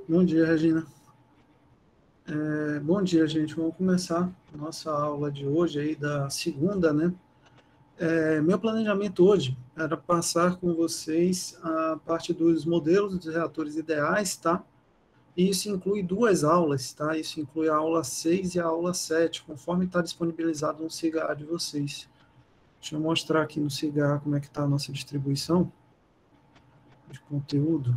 Bom dia, Regina. Bom dia, gente. Vamos começar nossa aula de hoje, aí da segunda, né? Meu planejamento hoje era passar com vocês a parte dos modelos dos reatores ideais, tá? E isso inclui duas aulas, tá? Isso inclui a aula 6 e a aula 7, conforme está disponibilizado no CIGA de vocês. Deixa eu mostrar aqui no CIGA como é que está a nossa distribuição de conteúdo.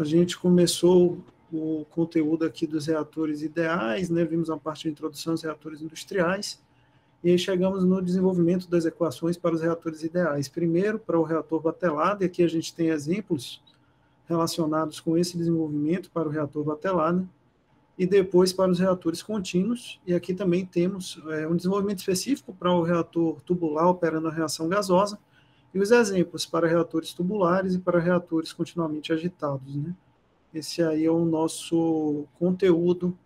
A gente começou o conteúdo aqui dos reatores ideais, né? Vimos uma parte de introdução aos reatores industriais, e aí chegamos no desenvolvimento das equações para os reatores ideais. Primeiro, para o reator batelado, e aqui a gente tem exemplos relacionados com esse desenvolvimento para o reator batelado, e depois para os reatores contínuos, e aqui também temos um desenvolvimento específico para o reator tubular operando a reação gasosa, e os exemplos para reatores tubulares e para reatores continuamente agitados, né? Esse aí é o nosso conteúdo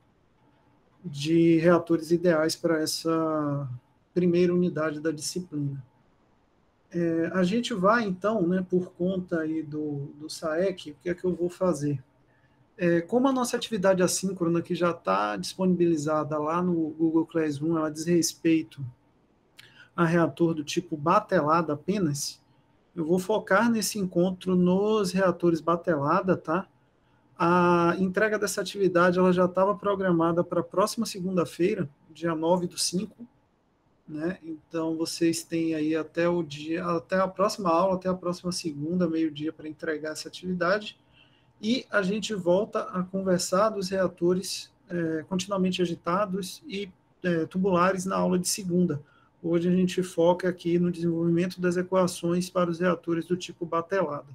de reatores ideais para essa primeira unidade da disciplina. A gente vai, então, né, por conta aí do SAEC, o que é que eu vou fazer? Como a nossa atividade assíncrona, que já está disponibilizada lá no Google Classroom, ela diz respeito a reator do tipo batelada apenas, eu vou focar nesse encontro nos reatores batelada, tá? A entrega dessa atividade ela já estava programada para a próxima segunda-feira, dia 9/5, né? Então vocês têm aí até o dia, até a próxima aula, até a próxima segunda, meio-dia, para entregar essa atividade. E a gente volta a conversar dos reatores continuamente agitados e tubulares na aula de segunda. Hoje a gente foca aqui no desenvolvimento das equações para os reatores do tipo batelada.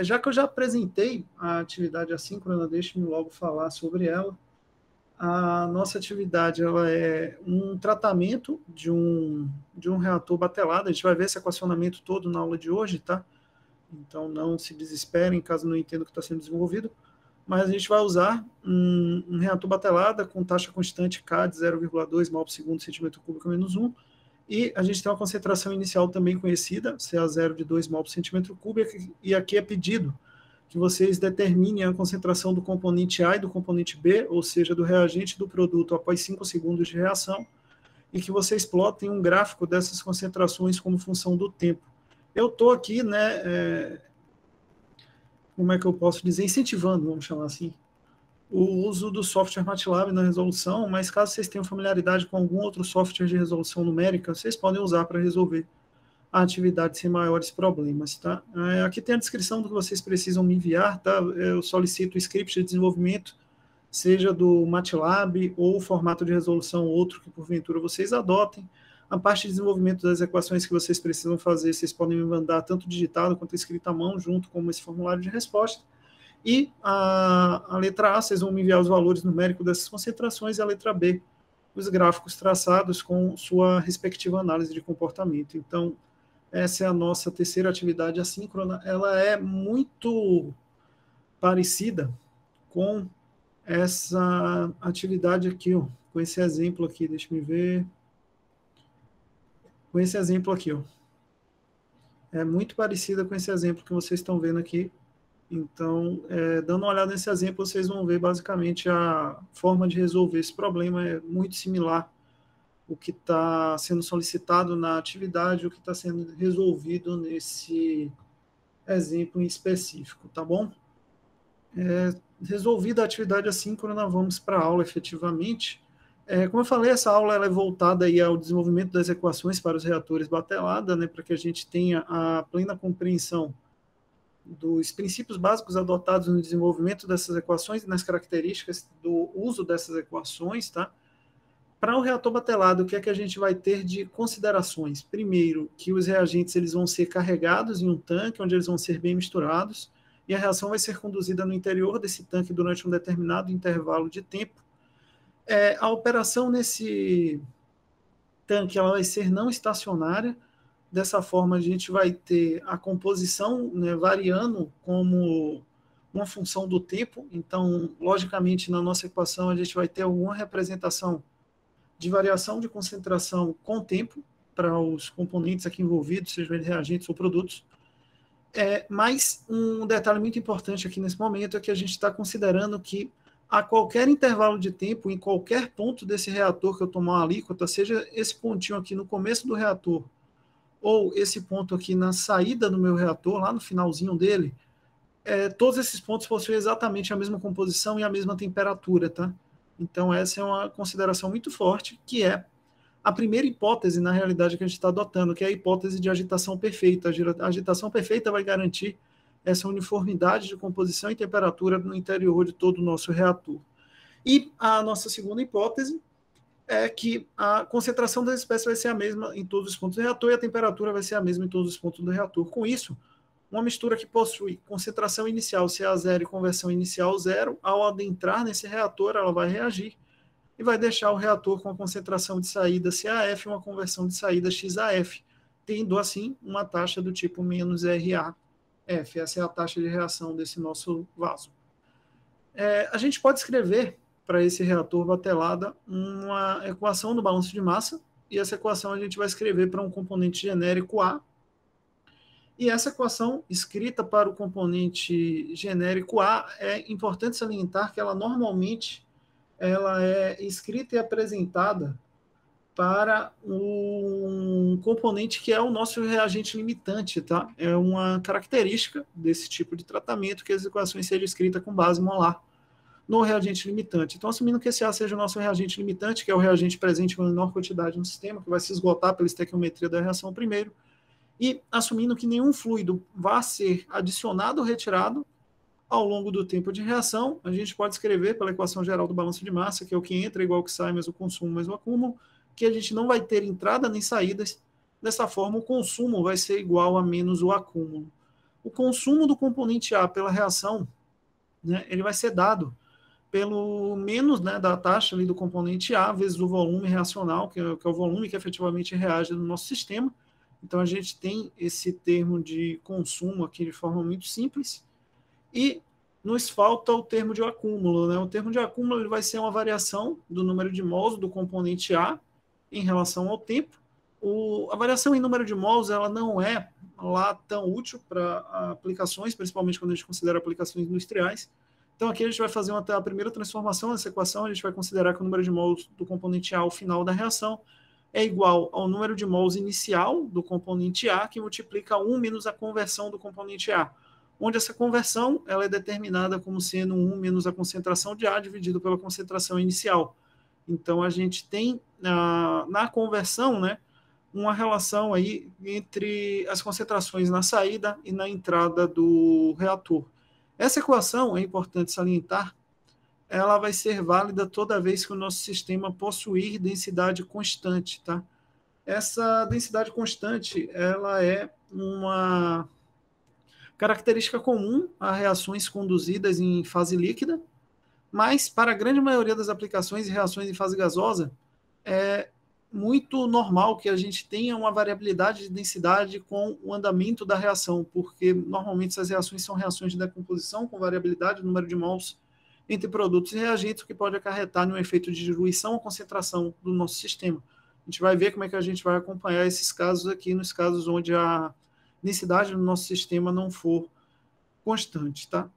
Já que eu já apresentei a atividade assíncrona, deixe-me logo falar sobre ela. A nossa atividade ela é um tratamento de um reator batelado. A gente vai ver esse equacionamento todo na aula de hoje, tá? Então não se desesperem caso não entenda o que está sendo desenvolvido. Mas a gente vai usar um reator batelada com taxa constante K de 0,2 mol por segundo centímetro cúbico menos 1. E a gente tem uma concentração inicial também conhecida, CA0 de 2 mol por centímetro cúbico, e aqui é pedido que vocês determinem a concentração do componente A e do componente B, ou seja, do reagente do produto após 5 segundos de reação, e que vocês plotem um gráfico dessas concentrações como função do tempo. Eu estou aqui, né, como é que eu posso dizer, incentivando, vamos chamar assim, o uso do software MATLAB na resolução, mas caso vocês tenham familiaridade com algum outro software de resolução numérica, vocês podem usar para resolver a atividade sem maiores problemas, tá? Aqui tem a descrição do que vocês precisam me enviar, tá? Eu solicito o script de desenvolvimento, seja do MATLAB ou o formato de resolução outro que porventura vocês adotem. A parte de desenvolvimento das equações que vocês precisam fazer, vocês podem me mandar tanto digitado quanto escrito à mão, junto com esse formulário de resposta. E a letra A, vocês vão me enviar os valores numéricos dessas concentrações, e a letra B, os gráficos traçados com sua respectiva análise de comportamento. Então, essa é a nossa terceira atividade assíncrona. Ela é muito parecida com essa atividade aqui, ó, com esse exemplo aqui, deixa eu ver. Com esse exemplo aqui, ó. É muito parecida com esse exemplo que vocês estão vendo aqui. Então, dando uma olhada nesse exemplo, vocês vão ver basicamente a forma de resolver esse problema é muito similar o que está sendo solicitado na atividade, o que está sendo resolvido nesse exemplo em específico, tá bom? Resolvida a atividade assíncrona, vamos para a aula efetivamente. Como eu falei, essa aula ela é voltada aí ao desenvolvimento das equações para os reatores batelada, né, para que a gente tenha a plena compreensão dos princípios básicos adotados no desenvolvimento dessas equações e nas características do uso dessas equações, tá? Para o reator batelado, o que é que a gente vai ter de considerações? Primeiro, que os reagentes eles vão ser carregados em um tanque, onde eles vão ser bem misturados, e a reação vai ser conduzida no interior desse tanque durante um determinado intervalo de tempo. A operação nesse tanque ela vai ser não estacionária. Dessa forma, a gente vai ter a composição, né, variando como uma função do tempo. Então, logicamente, na nossa equação, a gente vai ter alguma representação de variação de concentração com o tempo para os componentes aqui envolvidos, sejam eles reagentes ou produtos. Mas um detalhe muito importante aqui nesse momento é que a gente está considerando que a qualquer intervalo de tempo, em qualquer ponto desse reator que eu tomar uma alíquota, seja esse pontinho aqui no começo do reator, ou esse ponto aqui na saída do meu reator, lá no finalzinho dele, todos esses pontos possuem exatamente a mesma composição e a mesma temperatura, tá? Então essa é uma consideração muito forte, que é a primeira hipótese, na realidade, que a gente está adotando, que é a hipótese de agitação perfeita. A agitação perfeita vai garantir essa uniformidade de composição e temperatura no interior de todo o nosso reator. E a nossa segunda hipótese é que a concentração das espécies vai ser a mesma em todos os pontos do reator e a temperatura vai ser a mesma em todos os pontos do reator. Com isso, uma mistura que possui concentração inicial CA0 e conversão inicial 0, ao adentrar nesse reator, ela vai reagir e vai deixar o reator com a concentração de saída CAF e uma conversão de saída XAF, tendo assim uma taxa do tipo menos RAF. Essa é a taxa de reação desse nosso vaso. A gente pode escrever para esse reator batelada uma equação do balanço de massa, e essa equação a gente vai escrever para um componente genérico A, e essa equação escrita para o componente genérico A é importante salientar que ela normalmente ela é escrita e apresentada para um componente que é o nosso reagente limitante, tá? É uma característica desse tipo de tratamento que as equações sejam escritas com base molar no reagente limitante. Então, assumindo que esse A seja o nosso reagente limitante, que é o reagente presente com menor quantidade no sistema, que vai se esgotar pela estequiometria da reação primeiro, e assumindo que nenhum fluido vá ser adicionado ou retirado ao longo do tempo de reação, a gente pode escrever pela equação geral do balanço de massa, que é o que entra igual que sai, mais o consumo mais o acúmulo, que a gente não vai ter entrada nem saídas. Dessa forma, o consumo vai ser igual a menos o acúmulo. O consumo do componente A pela reação, né, ele vai ser dado pelo menos, né, da taxa ali do componente A vezes o volume reacional, que é o volume que efetivamente reage no nosso sistema. Então, a gente tem esse termo de consumo aqui de forma muito simples. E nos falta o termo de acúmulo, né? O termo de acúmulo ele vai ser uma variação do número de mols do componente A em relação ao tempo. A variação em número de mols ela não é lá tão útil para aplicações, principalmente quando a gente considera aplicações industriais. Então aqui a gente vai fazer a primeira transformação nessa equação, a gente vai considerar que o número de mols do componente A ao final da reação é igual ao número de mols inicial do componente A, que multiplica 1 menos a conversão do componente A, onde essa conversão ela é determinada como sendo 1 menos a concentração de A dividido pela concentração inicial. Então, a gente tem na conversão, né, uma relação aí entre as concentrações na saída e na entrada do reator. Essa equação, é importante salientar, ela vai ser válida toda vez que o nosso sistema possuir densidade constante, tá? Essa densidade constante, ela é uma característica comum a reações conduzidas em fase líquida, mas para a grande maioria das aplicações e reações em fase gasosa, é muito normal que a gente tenha uma variabilidade de densidade com o andamento da reação, porque normalmente essas reações são reações de decomposição com variabilidade do número de mols entre produtos e reagentes, o que pode acarretar em um efeito de diluição ou concentração do nosso sistema. A gente vai ver como é que a gente vai acompanhar esses casos aqui, nos casos onde a densidade do nosso sistema não for constante, tá?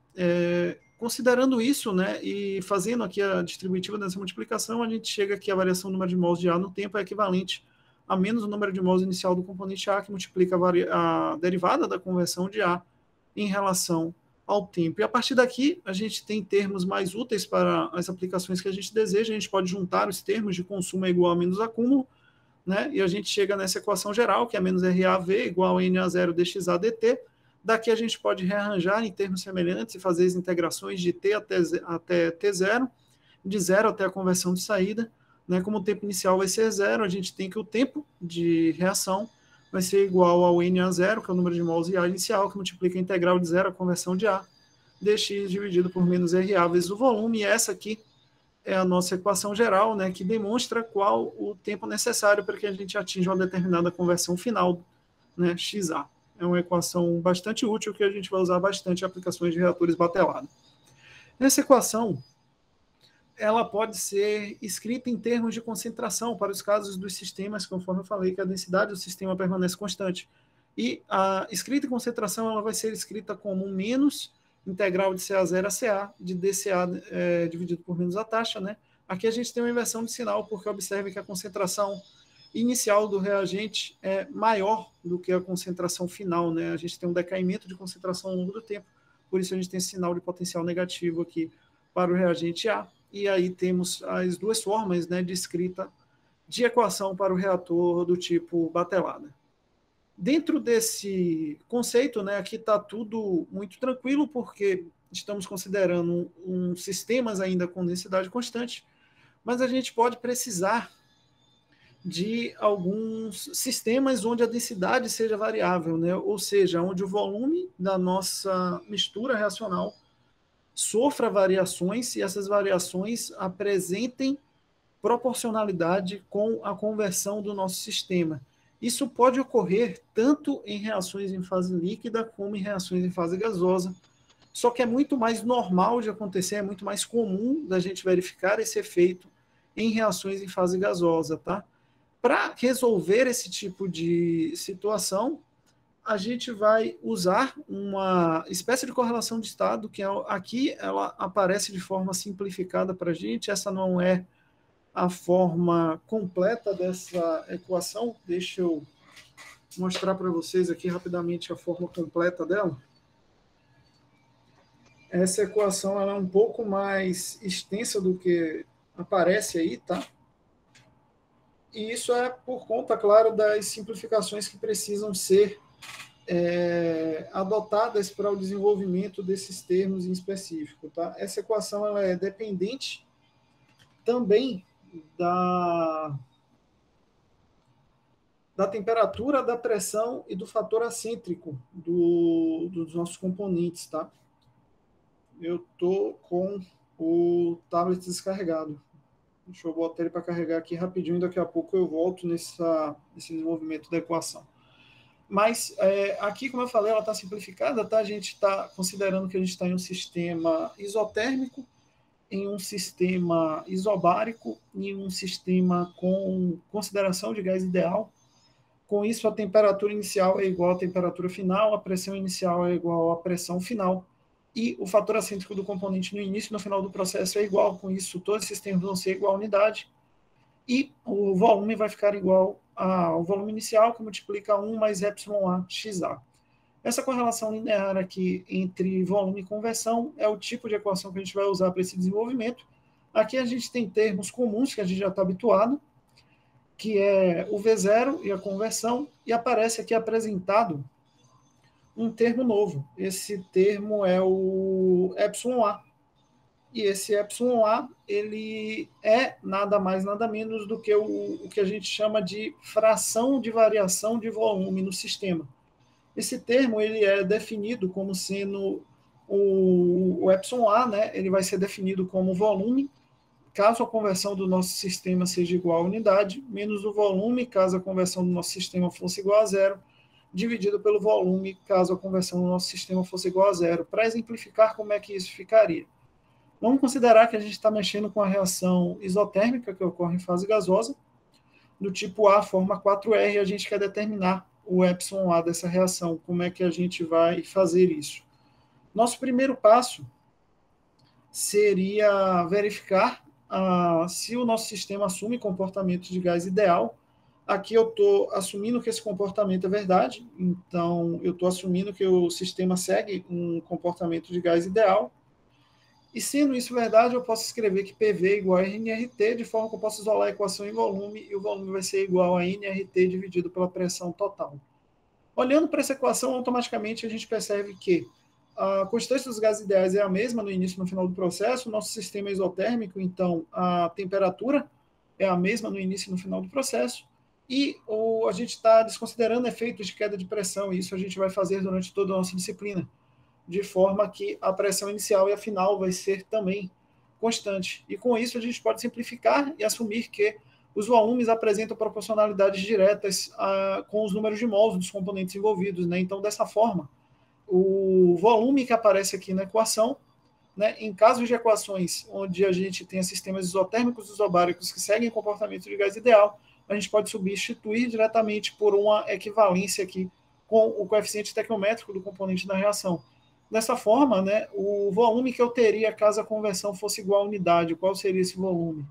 Considerando isso, né, e fazendo aqui a distributiva dessa multiplicação, a gente chega que a variação do número de mols de A no tempo é equivalente a menos o número de mols inicial do componente A, que multiplica a derivada da conversão de A em relação ao tempo. E a partir daqui, a gente tem termos mais úteis para as aplicações que a gente deseja, a gente pode juntar os termos de consumo é igual a menos acúmulo, né? E a gente chega nessa equação geral, que é menos RAV igual a NA0 dxa dt. Daqui a gente pode rearranjar em termos semelhantes e fazer as integrações de T até T0, de 0 até a conversão de saída. Né? Como o tempo inicial vai ser 0, a gente tem que o tempo de reação vai ser igual ao NA0, que é o número de mols de A inicial, que multiplica a integral de 0 a conversão de A, dx dividido por menos RA vezes o volume, e essa aqui é a nossa equação geral, né, que demonstra qual o tempo necessário para que a gente atinja uma determinada conversão final, né, XA. É uma equação bastante útil que a gente vai usar bastante em aplicações de reatores batelados. Essa equação ela pode ser escrita em termos de concentração para os casos dos sistemas, conforme eu falei, que a densidade do sistema permanece constante. E a escrita e concentração ela vai ser escrita como menos integral de CA0 a CA, de DCA dividido por menos a taxa, né? Aqui a gente tem uma inversão de sinal, porque observe que a concentração inicial do reagente é maior do que a concentração final, né? A gente tem um decaimento de concentração ao longo do tempo, por isso a gente tem esse sinal de potencial negativo aqui para o reagente A. E aí temos as duas formas, né, de escrita de equação para o reator do tipo batelada. Dentro desse conceito, né, aqui está tudo muito tranquilo, porque estamos considerando sistemas ainda com densidade constante, mas a gente pode precisar de alguns sistemas onde a densidade seja variável, né? Ou seja, onde o volume da nossa mistura reacional sofra variações e essas variações apresentem proporcionalidade com a conversão do nosso sistema. Isso pode ocorrer tanto em reações em fase líquida como em reações em fase gasosa, só que é muito mais normal de acontecer, é muito mais comum da gente verificar esse efeito em reações em fase gasosa, tá? Para resolver esse tipo de situação, a gente vai usar uma espécie de correlação de estado, que aqui ela aparece de forma simplificada para a gente, essa não é a forma completa dessa equação. Deixa eu mostrar para vocês aqui rapidamente a forma completa dela. Essa equação ela é um pouco mais extensa do que aparece aí, tá? E isso é por conta, claro, das simplificações que precisam ser adotadas para o desenvolvimento desses termos em específico, tá? Essa equação ela é dependente também da temperatura, da pressão e do fator acêntrico dos nossos componentes, tá? Eu tô com o tablet descarregado. Deixa eu botar ele para carregar aqui rapidinho, daqui a pouco eu volto nesse desenvolvimento da equação. Mas aqui, como eu falei, ela está simplificada, tá? A gente está considerando que a gente está em um sistema isotérmico, em um sistema isobárico, em um sistema com consideração de gás ideal. Com isso, a temperatura inicial é igual à temperatura final, a pressão inicial é igual à pressão final, e o fator acêntrico do componente no início e no final do processo é igual. Com isso, todos esses termos vão ser igual à unidade, e o volume vai ficar igual ao volume inicial, que multiplica 1 mais εA xa. Essa correlação linear aqui entre volume e conversão é o tipo de equação que a gente vai usar para esse desenvolvimento. Aqui a gente tem termos comuns que a gente já está habituado, que é o V0 e a conversão, e aparece aqui apresentado um termo novo. Esse termo é o εA. E esse εA, ele é nada mais, nada menos do que o que a gente chama de fração de variação de volume no sistema. Esse termo ele é definido como sendo o εA, né? Ele vai ser definido como volume, caso a conversão do nosso sistema seja igual à unidade, menos o volume, caso a conversão do nosso sistema fosse igual a zero, dividido pelo volume, caso a conversão do nosso sistema fosse igual a zero. Para exemplificar como é que isso ficaria. Vamos considerar que a gente está mexendo com a reação isotérmica que ocorre em fase gasosa, do tipo A forma 4R, e a gente quer determinar o εA dessa reação. Como é que a gente vai fazer isso? Nosso primeiro passo seria verificar se o nosso sistema assume comportamento de gás ideal. Aqui eu estou assumindo que esse comportamento é verdade, então eu estou assumindo que o sistema segue um comportamento de gás ideal. E sendo isso verdade, eu posso escrever que PV é igual a nRT, de forma que eu posso isolar a equação em volume, e o volume vai ser igual a nRT dividido pela pressão total. Olhando para essa equação, automaticamente a gente percebe que a constante dos gases ideais é a mesma no início e no final do processo, o nosso sistema é isotérmico, então a temperatura é a mesma no início e no final do processo, e a gente está desconsiderando efeitos de queda de pressão, e isso a gente vai fazer durante toda a nossa disciplina, de forma que a pressão inicial e a final vai ser também constante. E com isso a gente pode simplificar e assumir que os volumes apresentam proporcionalidades diretas com os números de mols dos componentes envolvidos, né? Então, dessa forma, o volume que aparece aqui na equação, né, em casos de equações onde a gente tem sistemas isotérmicos isobáricos que seguem comportamento de gás ideal, a gente pode substituir diretamente por uma equivalência aqui com o coeficiente estequiométrico do componente da reação. Dessa forma, né, o volume que eu teria caso a conversão fosse igual à unidade, qual seria esse volume?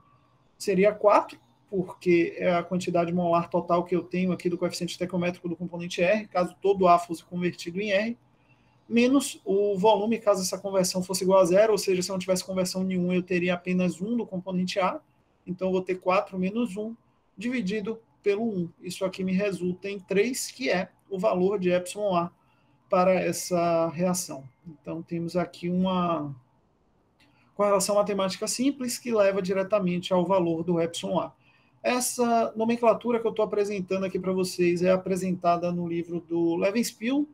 Seria 4, porque é a quantidade molar total que eu tenho aqui do coeficiente estequiométrico do componente R, caso todo A fosse convertido em R, menos o volume, caso essa conversão fosse igual a zero, ou seja, se eu não tivesse conversão nenhuma, eu teria apenas 1 do componente A, então eu vou ter 4 menos 1, dividido pelo 1. Isso aqui me resulta em 3, que é o valor de εA para essa reação. Então, temos aqui uma correlação matemática simples que leva diretamente ao valor do εA. Essa nomenclatura que eu estou apresentando aqui para vocês é apresentada no livro do Levenspiel,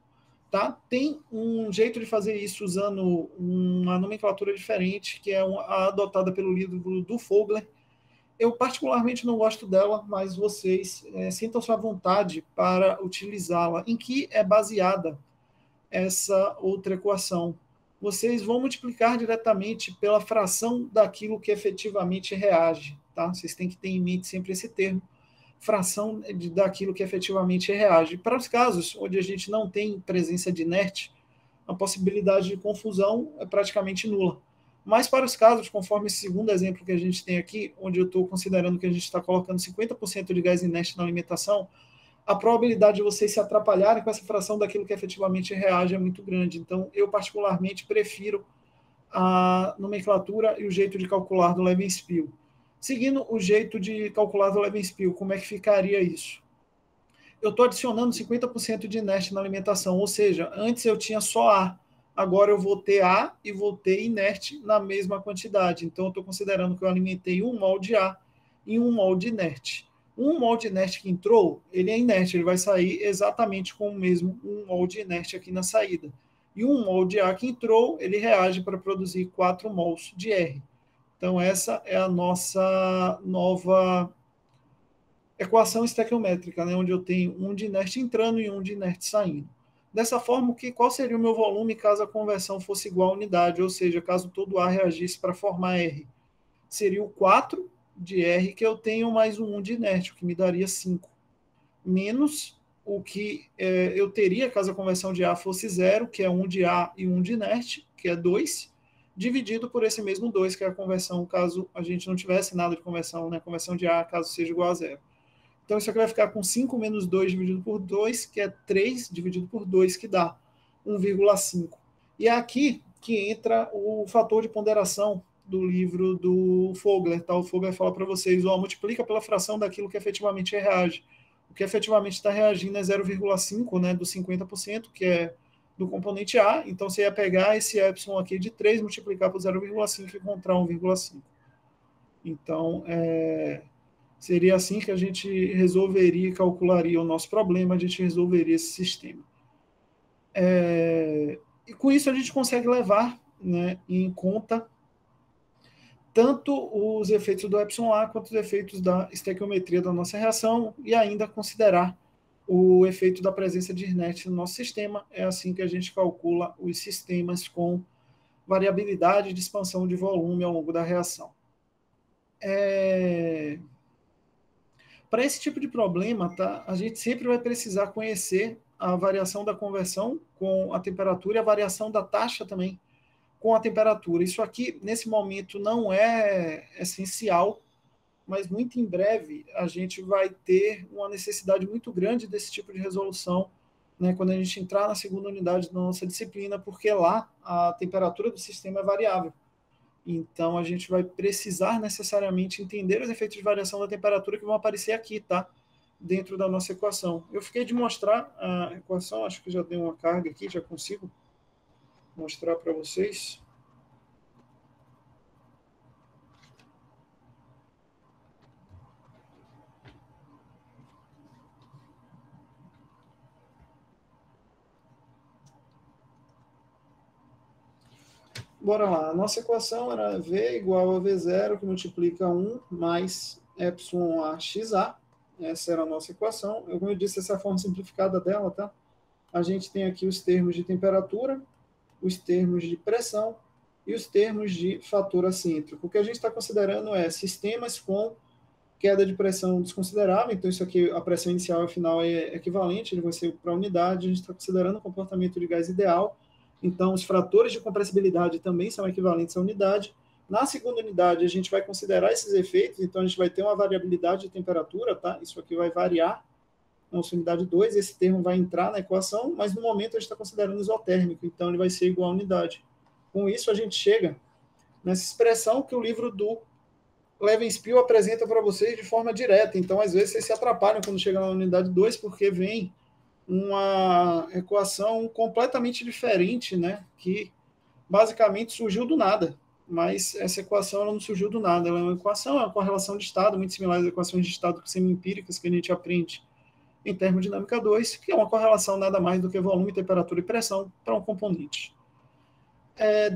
tá? Tem um jeito de fazer isso usando uma nomenclatura diferente, que é a adotada pelo livro do Fogler. Eu particularmente não gosto dela, mas vocês sintam-se à vontade para utilizá-la. Em que é baseada essa outra equação? Vocês vão multiplicar diretamente pela fração daquilo que efetivamente reage, tá? Vocês têm que ter em mente sempre esse termo, fração daquilo que efetivamente reage. Para os casos onde a gente não tem presença de inerte, a possibilidade de confusão é praticamente nula. Mas para os casos, conforme esse segundo exemplo que a gente tem aqui, onde eu estou considerando que a gente está colocando 50% de gás inerte na alimentação, a probabilidade de vocês se atrapalharem com essa fração daquilo que efetivamente reage é muito grande. Então, eu particularmente prefiro a nomenclatura e o jeito de calcular do Levenspiel. Seguindo o jeito de calcular do Levenspiel, como é que ficaria isso? Eu estou adicionando 50% de inerte na alimentação, ou seja, antes eu tinha só A, agora eu vou ter A e vou ter inerte na mesma quantidade. Então, eu estou considerando que eu alimentei 1 mol de A e 1 mol de inerte. 1 mol de inerte que entrou, ele é inerte, ele vai sair exatamente com o mesmo 1 mol de inerte aqui na saída. E 1 mol de A que entrou, ele reage para produzir 4 mols de R. Então, essa é a nossa nova equação estequiométrica, né, onde eu tenho um de inerte entrando e um de inerte saindo. Dessa forma, qual seria o meu volume caso a conversão fosse igual à unidade, ou seja, caso todo A reagisse para formar R? Seria o 4 de R que eu tenho mais um de inerte, o que me daria 5, menos o que eu teria caso a conversão de A fosse zero, que é 1 de A e 1 de inerte, que é 2, dividido por esse mesmo 2, que é a conversão caso a gente não tivesse nada de conversão, né? Conversão de A caso seja igual a zero. Então, isso aqui vai ficar com 5 menos 2 dividido por 2, que é 3 dividido por 2, que dá 1,5. E é aqui que entra o fator de ponderação do livro do Fogler. Tá? O Fogler fala para vocês, multiplica pela fração daquilo que efetivamente reage. O que efetivamente está reagindo é 0,5, né, dos 50%, que é do componente A. Então, você ia pegar esse epsilon aqui de 3, multiplicar por 0,5 e encontrar 1,5. Então, seria assim que a gente resolveria e calcularia o nosso problema, a gente resolveria esse sistema. E com isso a gente consegue levar, né, em conta tanto os efeitos do εA quanto os efeitos da estequiometria da nossa reação e ainda considerar o efeito da presença de inerte no nosso sistema. É assim que a gente calcula os sistemas com variabilidade de expansão de volume ao longo da reação. Para esse tipo de problema, tá, a gente sempre vai precisar conhecer a variação da conversão com a temperatura e a variação da taxa também com a temperatura. Isso aqui, nesse momento, não é essencial, mas muito em breve a gente vai ter uma necessidade muito grande desse tipo de resolução, né, quando a gente entrar na segunda unidade da nossa disciplina, porque lá a temperatura do sistema é variável. Então, a gente vai precisar necessariamente entender os efeitos de variação da temperatura que vão aparecer aqui, tá? Dentro da nossa equação. Eu fiquei de mostrar a equação, acho que já dei uma carga aqui, já consigo mostrar para vocês. Bora lá, a nossa equação era V igual a V0, que multiplica 1 mais εAXA. Essa era a nossa equação. Como eu disse, essa é a forma simplificada dela, tá? A gente tem aqui os termos de temperatura, os termos de pressão e os termos de fator assíntroco. O que a gente está considerando é sistemas com queda de pressão desconsiderável, então isso aqui, a pressão inicial e a final é equivalente, ele vai ser para a unidade, a gente está considerando o comportamento de gás ideal, então os fatores de compressibilidade também são equivalentes à unidade. Na segunda unidade, a gente vai considerar esses efeitos, então a gente vai ter uma variabilidade de temperatura, tá? Isso aqui vai variar na nossa unidade 2, esse termo vai entrar na equação, mas no momento a gente está considerando isotérmico, então ele vai ser igual à unidade. Com isso, a gente chega nessa expressão que o livro do Levenspiel apresenta para vocês de forma direta. Então, às vezes, vocês se atrapalham quando chega na unidade 2, porque vem uma equação completamente diferente, né? Que basicamente surgiu do nada. Mas essa equação ela não surgiu do nada. Ela é uma equação, é uma correlação de estado, muito similar às equações de estado semi-empíricas que a gente aprende em termodinâmica 2, que é uma correlação nada mais do que volume, temperatura e pressão para um componente.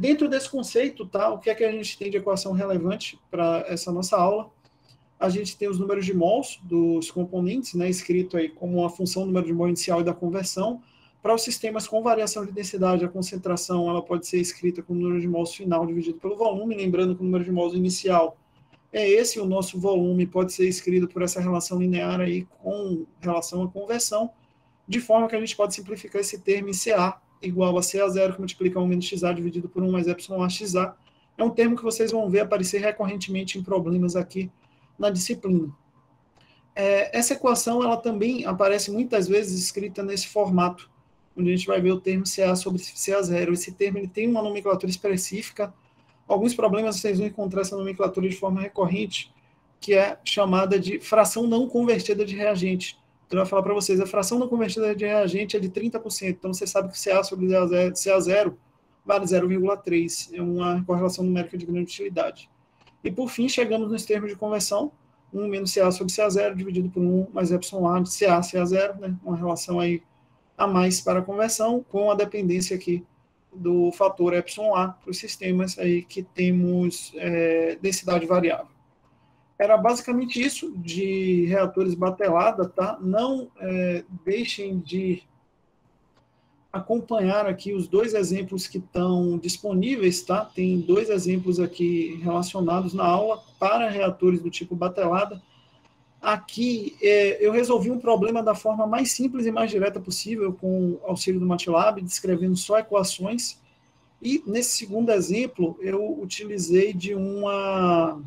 Dentro desse conceito, tá, o que é que a gente tem de equação relevante para essa nossa aula? A gente tem os números de mols dos componentes, né, escrito aí como uma função do número de mol inicial e da conversão. Para os sistemas com variação de densidade, a concentração ela pode ser escrita como número de mols final dividido pelo volume, lembrando que o número de mols inicial é esse, o nosso volume pode ser escrito por essa relação linear aí com relação à conversão, de forma que a gente pode simplificar esse termo em CA igual a CA0, que multiplica 1 menos XA dividido por 1 mais epsilon A XA. É um termo que vocês vão ver aparecer recorrentemente em problemas aqui na disciplina. Essa equação ela também aparece muitas vezes escrita nesse formato, onde a gente vai ver o termo CA sobre CA0. Esse termo ele tem uma nomenclatura específica. Alguns problemas vocês vão encontrar essa nomenclatura de forma recorrente, que é chamada de fração não convertida de reagente. Então, eu vou falar para vocês, a fração não convertida de reagente é de 30%. Então, você sabe que CA sobre CA0 vale 0,3. É uma correlação numérica de grande utilidade. E, por fim, chegamos nos termos de conversão. 1 menos CA sobre CA0 dividido por 1 mais epsilon A de CA, CA0, né? Uma relação aí a mais para a conversão, com a dependência aqui do fator epsilon A para os sistemas aí que temos densidade variável. Era basicamente isso de reatores batelada, tá? Não deixem de acompanhar aqui os dois exemplos que estão disponíveis, tá? Tem dois exemplos aqui relacionados na aula para reatores do tipo batelada. Aqui eu resolvi um problema da forma mais simples e mais direta possível com o auxílio do MATLAB, descrevendo só equações. E nesse segundo exemplo, eu utilizei de uma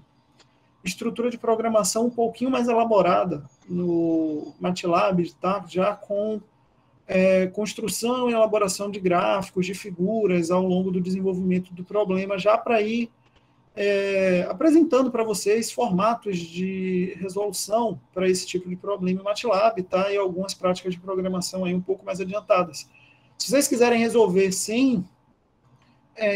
estrutura de programação um pouquinho mais elaborada no MATLAB, tá? Já com construção e elaboração de gráficos, de figuras ao longo do desenvolvimento do problema, já para ir apresentando para vocês formatos de resolução para esse tipo de problema em MATLAB, tá? E algumas práticas de programação aí um pouco mais adiantadas. Se vocês quiserem resolver sem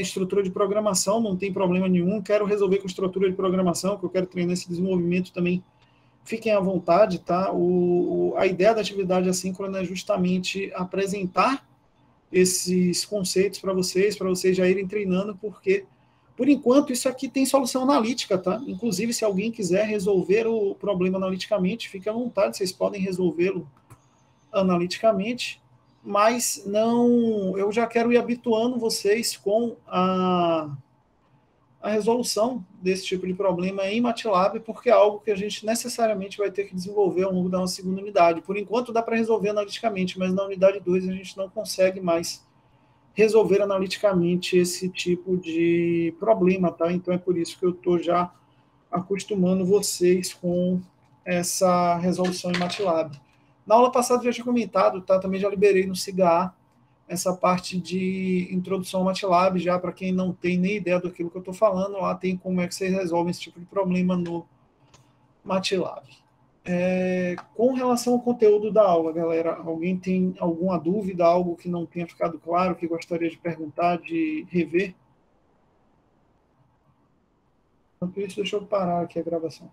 estrutura de programação, não tem problema nenhum. Quero resolver com estrutura de programação, que eu quero treinar esse desenvolvimento também. Fiquem à vontade, tá? A ideia da atividade assíncrona é justamente apresentar esses conceitos para vocês já irem treinando, porque, por enquanto, isso aqui tem solução analítica, tá? Inclusive, se alguém quiser resolver o problema analiticamente, fique à vontade, vocês podem resolvê-lo analiticamente, mas não, eu já quero ir habituando vocês com a resolução desse tipo de problema em MATLAB, porque é algo que a gente necessariamente vai ter que desenvolver ao longo da nossa segunda unidade. Por enquanto dá para resolver analiticamente, mas na unidade 2 a gente não consegue mais resolver analiticamente esse tipo de problema, tá? Então é por isso que eu estou já acostumando vocês com essa resolução em MATLAB. Na aula passada eu já tinha comentado, tá? Também já liberei no SIGA essa parte de introdução ao MATLAB, já para quem não tem nem ideia daquilo que eu estou falando, lá tem como é que vocês resolvem esse tipo de problema no MATLAB. Com relação ao conteúdo da aula, galera, alguém tem alguma dúvida, algo que não tenha ficado claro, que gostaria de perguntar, de rever? Enquanto isso, deixa eu parar aqui a gravação.